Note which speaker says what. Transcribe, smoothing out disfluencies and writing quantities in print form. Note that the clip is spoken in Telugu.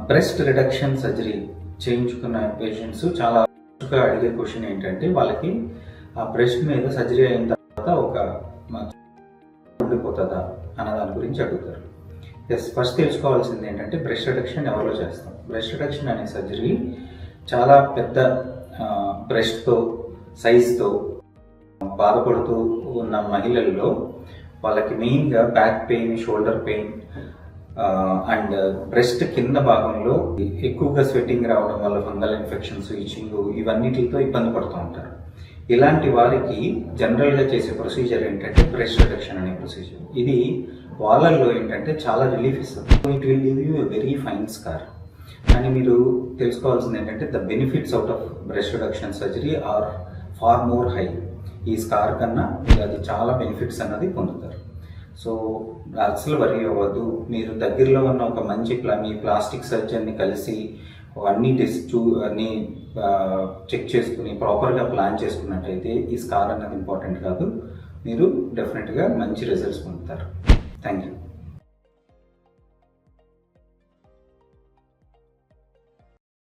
Speaker 1: బ్రెస్ట్ రిడక్షన్ సర్జరీ చేయించుకున్న పేషెంట్స్ చాలా అడిగే క్వశ్చన్ ఏంటంటే వాళ్ళకి ఆ బ్రెస్ట్ మీద సర్జరీ అయిన తర్వాత ఒక ఉండిపోతుందా అన్న దాని గురించి అడుగుతారు. ఫస్ట్ తెలుసుకోవాల్సింది ఏంటంటే బ్రెస్ట్ రిడక్షన్ ఎవరిలో చేస్తాం. బ్రెస్ట్ రిడక్షన్ అనే సర్జరీ చాలా పెద్ద బ్రెస్ట్తో సైజ్తో బాధపడుతూ ఉన్న మహిళల్లో వాళ్ళకి మెయిన్గా back pain, shoulder pain and breast కింద భాగంలో ఎక్కువగా స్వెట్టింగ్ రావడం వల్ల ఫంగల్ ఇన్ఫెక్షన్స్, ఇచ్చింగ్ ఇవన్నిటితో ఇబ్బంది పడుతూ ఉంటారు. ఇలాంటి వారికి జనరల్గా చేసే ప్రొసీజర్ ఏంటంటే బ్రెస్ట్ రిడక్షన్ అనే ప్రొసీజర్. ఇది వాళ్ళల్లో ఏంటంటే చాలా రిలీఫ్ ఇస్తుంది. It will give you a very fine scar. కానీ మీరు తెలుసుకోవాల్సింది ఏంటంటే the benefits out of breast reduction surgery are far more high. ఈ స్కార్ కన్నా అది చాలా బెనిఫిట్స్ అన్నది పొందుతారు. సో అసలు వరీ అవ్వద్దు. మీరు దగ్గరలో ఉన్న ఒక మంచి మీ ప్లాస్టిక్ సర్జన్ని కలిసి అన్నీ అన్నీ చెక్ చేసుకుని ప్రాపర్గా ప్లాన్ చేసుకున్నట్టయితే ఈ స్కార్ అన్నది ఇంపార్టెంట్ కాదు. మీరు డెఫినెట్గా మంచి రిజల్ట్స్ పొందుతారు. Thank you.